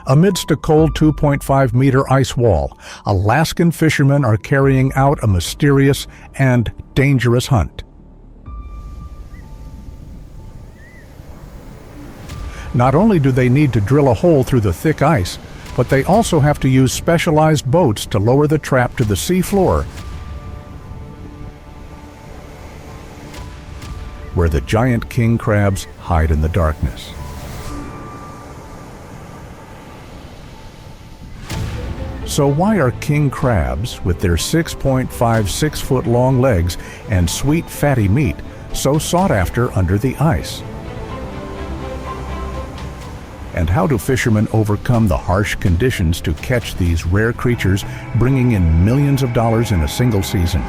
Amidst a cold 2.5-meter ice wall, Alaskan fishermen are carrying out a mysterious and dangerous hunt. Not only do they need to drill a hole through the thick ice, but they also have to use specialized boats to lower the trap to the sea floor, where the giant king crabs hide in the darkness. So why are king crabs, with their 6.56-foot long legs and sweet fatty meat, so sought after under the ice? And how do fishermen overcome the harsh conditions to catch these rare creatures, bringing in millions of dollars in a single season?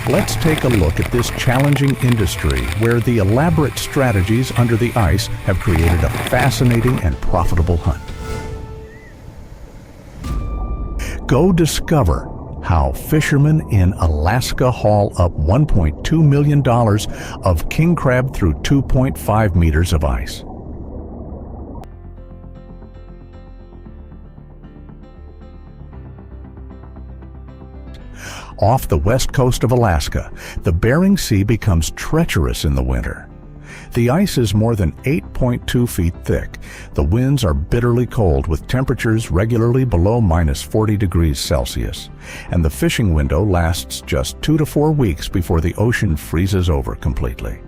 Let's take a look at this challenging industry where the elaborate strategies under the ice have created a fascinating and profitable hunt. Go discover how fishermen in Alaska haul up $1.2 million of king crab through 2.5 meters of ice. Off the west coast of Alaska, the Bering Sea becomes treacherous in the winter. The ice is more than 8.2 feet thick. The winds are bitterly cold with temperatures regularly below -40 degrees Celsius. And the fishing window lasts just 2 to 4 weeks before the ocean freezes over completely.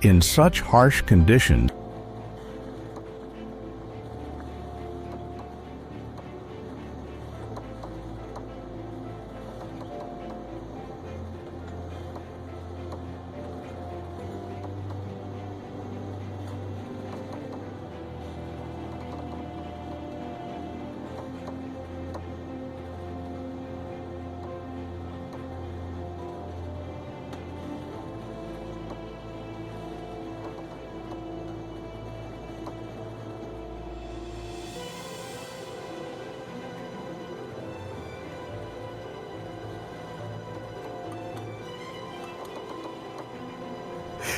In such harsh conditions,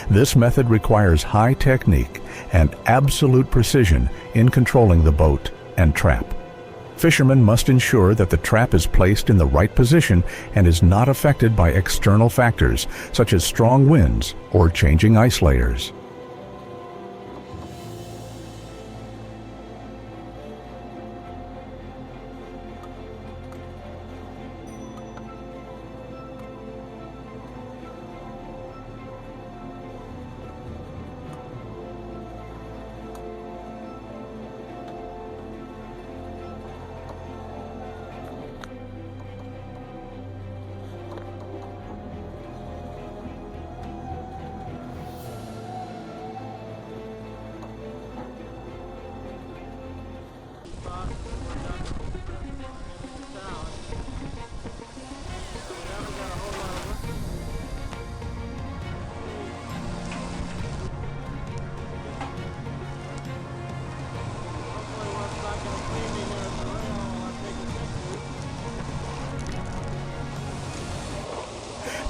this method requires high technique and absolute precision in controlling the boat and trap. Fishermen must ensure that the trap is placed in the right position and is not affected by external factors such as strong winds or changing ice layers.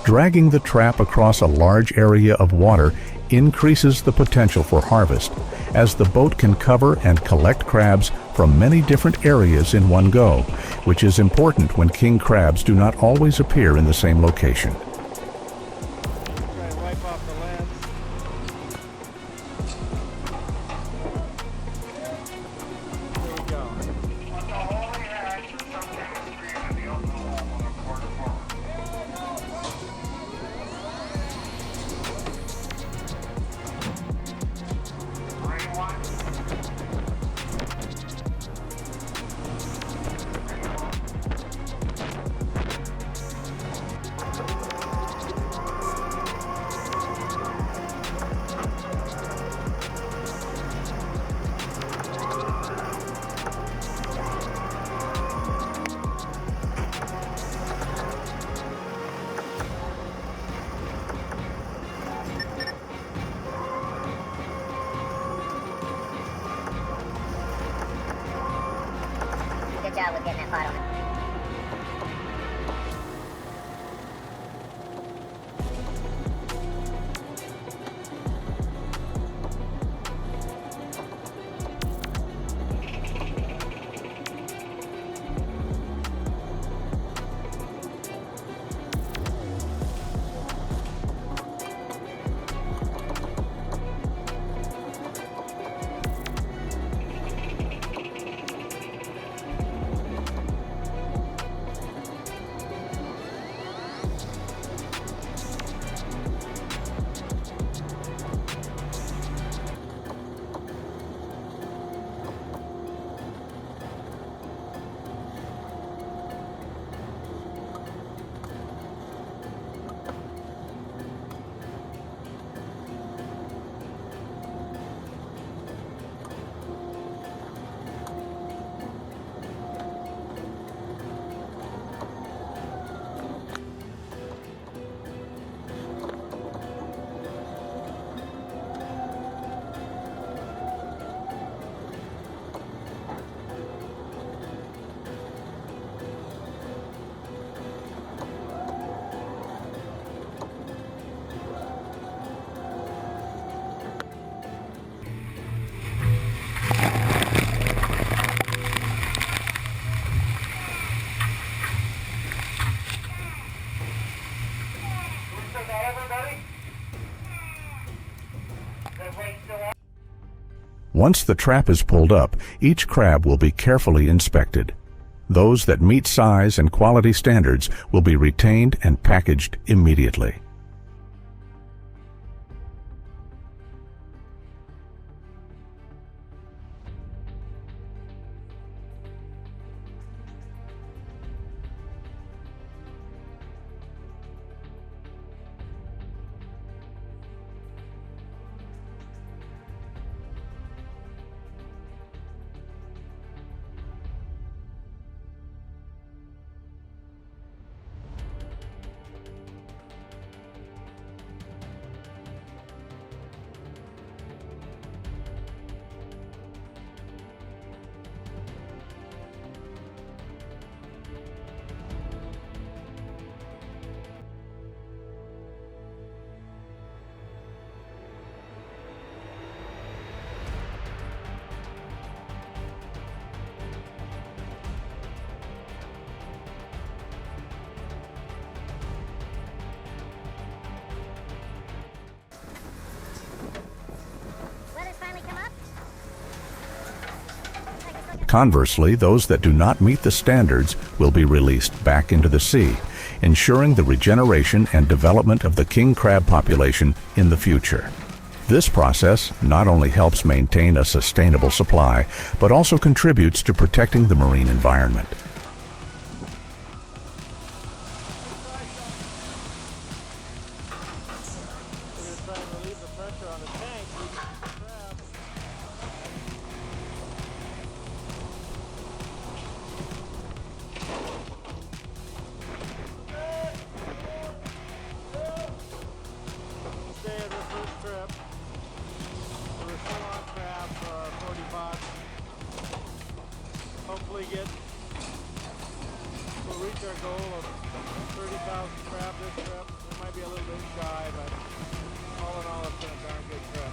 Dragging the trap across a large area of water increases the potential for harvest, as the boat can cover and collect crabs from many different areas in one go, which is important when king crabs do not always appear in the same location. crowd was getting that pot on it. Once the trap is pulled up, each crab will be carefully inspected. Those that meet size and quality standards will be retained and packaged immediately. Conversely, those that do not meet the standards will be released back into the sea, ensuring the regeneration and development of the king crab population in the future. This process not only helps maintain a sustainable supply, but also contributes to protecting the marine environment. Hopefully we'll reach our goal of 30,000 crab this trip. We might be a little bit shy, but all in all, it's been a darn good trip.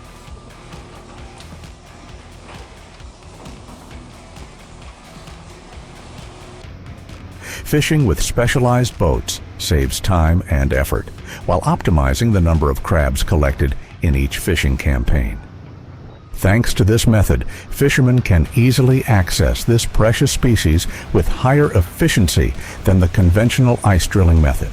Fishing with specialized boats saves time and effort, while optimizing the number of crabs collected in each fishing campaign. Thanks to this method, fishermen can easily access this precious species with higher efficiency than the conventional ice drilling method.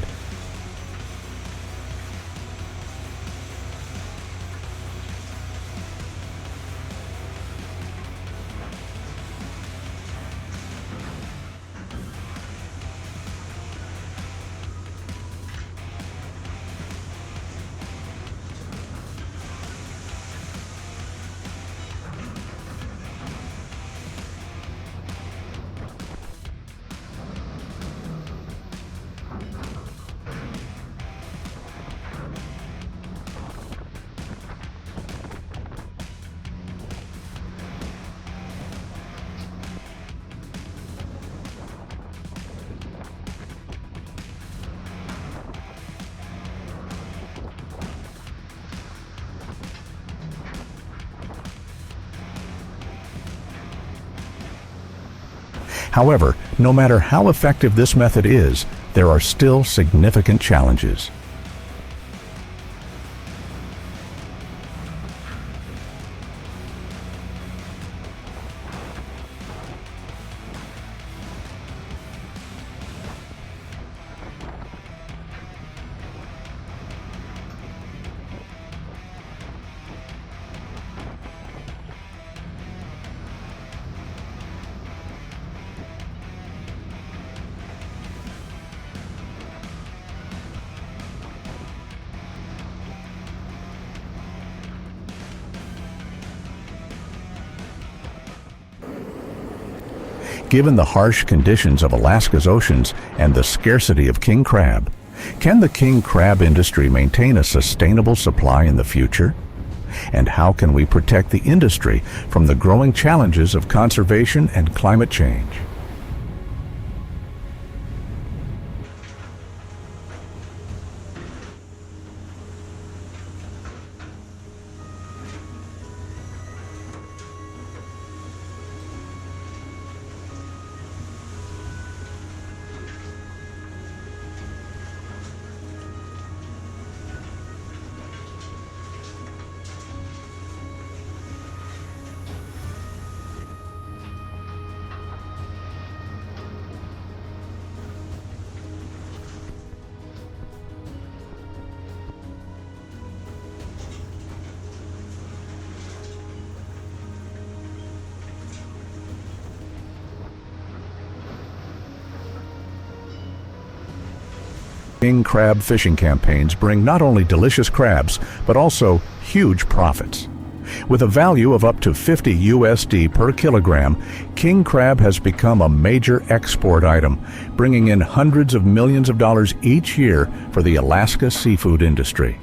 However, no matter how effective this method is, there are still significant challenges. Given the harsh conditions of Alaska's oceans and the scarcity of king crab, can the king crab industry maintain a sustainable supply in the future? And how can we protect the industry from the growing challenges of conservation and climate change? King crab fishing campaigns bring not only delicious crabs, but also huge profits. With a value of up to $50 USD per kilogram, king crab has become a major export item, bringing in hundreds of millions of dollars each year for the Alaska seafood industry.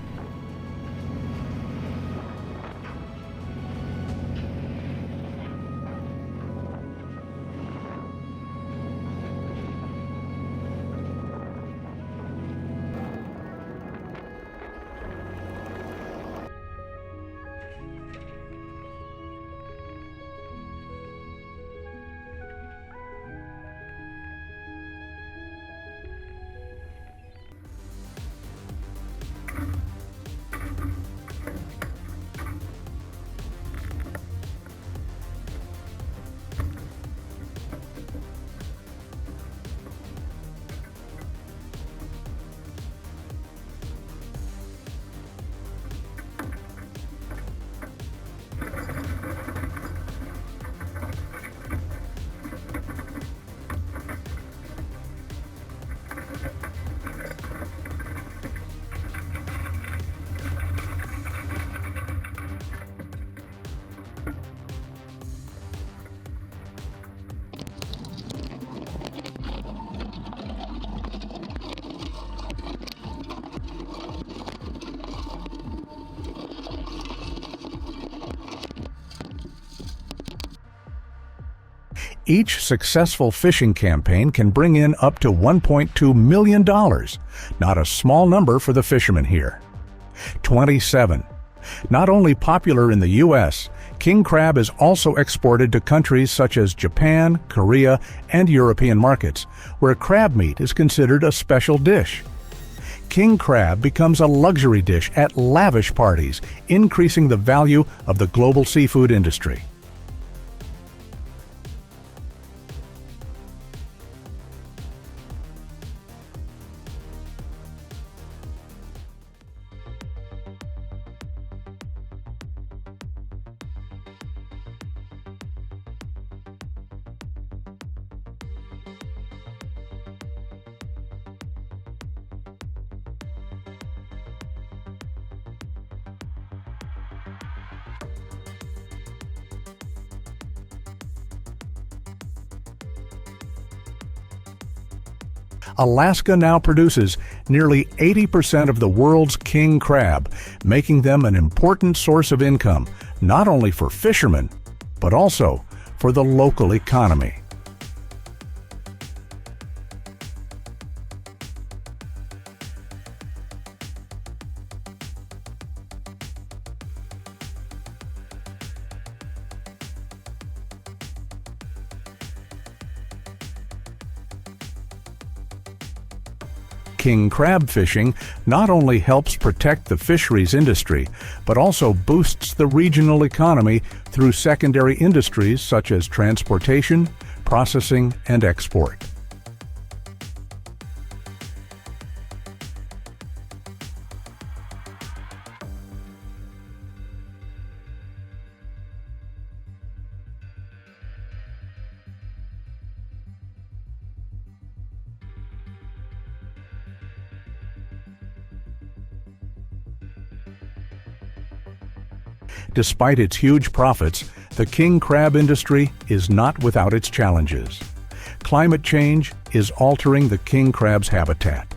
Each successful fishing campaign can bring in up to $1.2 million, not a small number for the fishermen here. 27. Not only popular in the U.S., king crab is also exported to countries such as Japan, Korea, and European markets, where crab meat is considered a special dish. King crab becomes a luxury dish at lavish parties, increasing the value of the global seafood industry. Alaska now produces nearly 80% of the world's king crab, making them an important source of income, not only for fishermen, but also for the local economy. King crab fishing not only helps protect the fisheries industry, but also boosts the regional economy through secondary industries such as transportation, processing, and export. Despite its huge profits, the king crab industry is not without its challenges. Climate change is altering the king crab's habitat.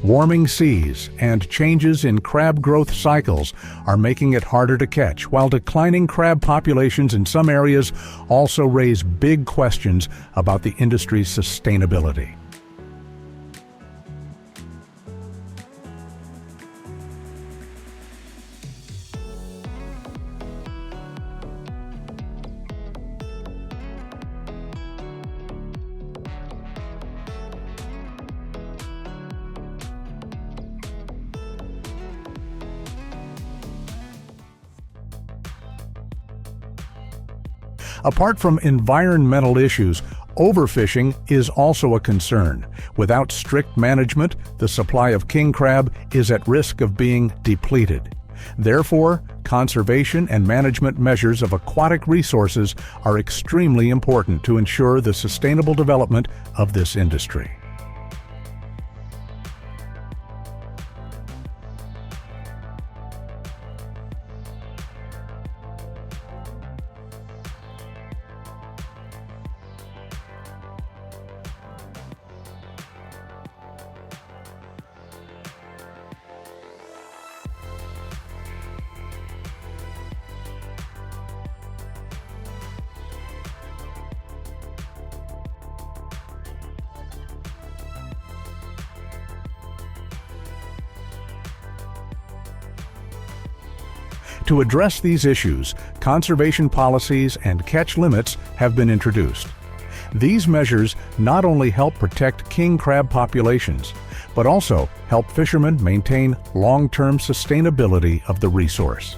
Warming seas and changes in crab growth cycles are making it harder to catch, while declining crab populations in some areas also raise big questions about the industry's sustainability. Apart from environmental issues, overfishing is also a concern. Without strict management, the supply of king crab is at risk of being depleted. Therefore, conservation and management measures of aquatic resources are extremely important to ensure the sustainable development of this industry. To address these issues, conservation policies and catch limits have been introduced. These measures not only help protect king crab populations, but also help fishermen maintain long-term sustainability of the resource.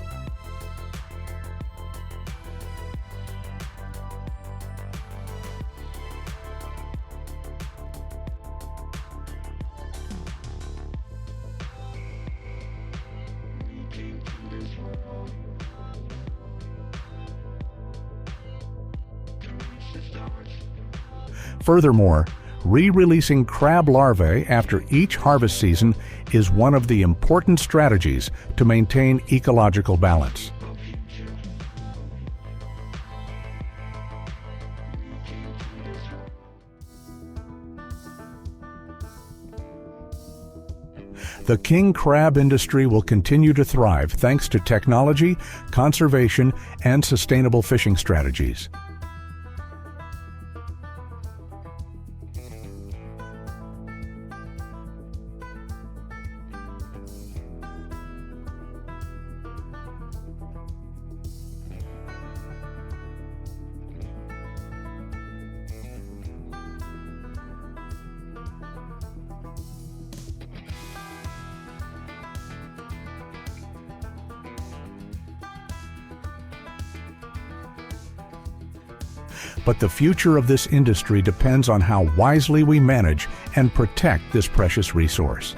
Furthermore, re-releasing crab larvae after each harvest season is one of the important strategies to maintain ecological balance. The king crab industry will continue to thrive thanks to technology, conservation, and sustainable fishing strategies. But the future of this industry depends on how wisely we manage and protect this precious resource.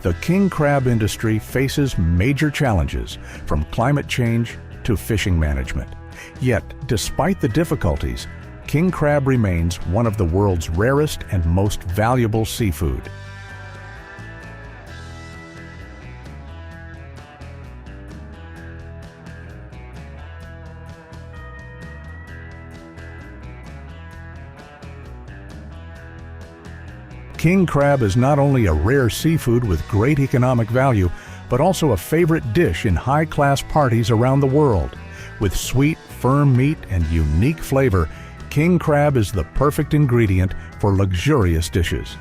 The king crab industry faces major challenges, from climate change to fishing management. Yet, despite the difficulties, king crab remains one of the world's rarest and most valuable seafood. King crab is not only a rare seafood with great economic value, but also a favorite dish in high-class parties around the world. With sweet, firm meat and unique flavor, king crab is the perfect ingredient for luxurious dishes.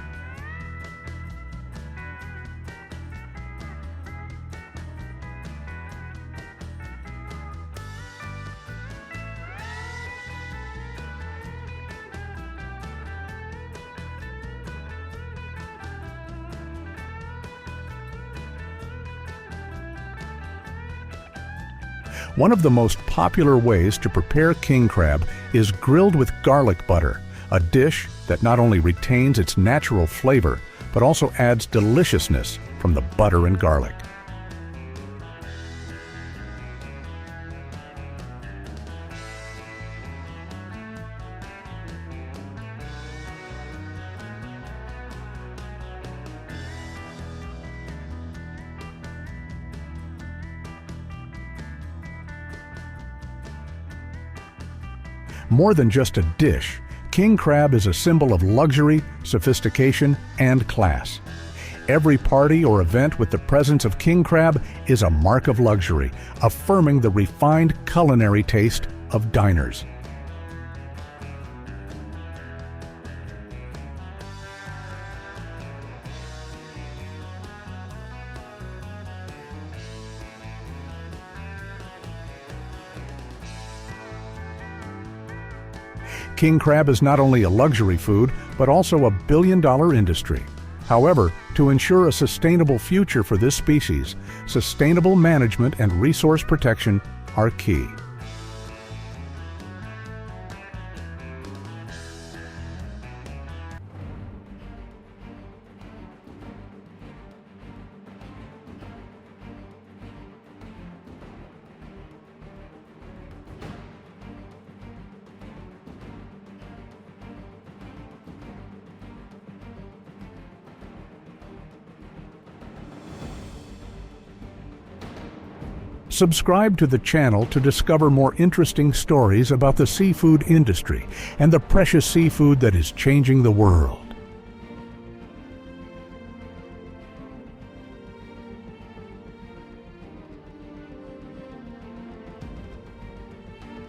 One of the most popular ways to prepare king crab is grilled with garlic butter, a dish that not only retains its natural flavor, but also adds deliciousness from the butter and garlic. More than just a dish, king crab is a symbol of luxury, sophistication, and class. Every party or event with the presence of king crab is a mark of luxury, affirming the refined culinary taste of diners. King crab is not only a luxury food, but also a billion-dollar industry. However, to ensure a sustainable future for this species, sustainable management and resource protection are key. Subscribe to the channel to discover more interesting stories about the seafood industry and the precious seafood that is changing the world.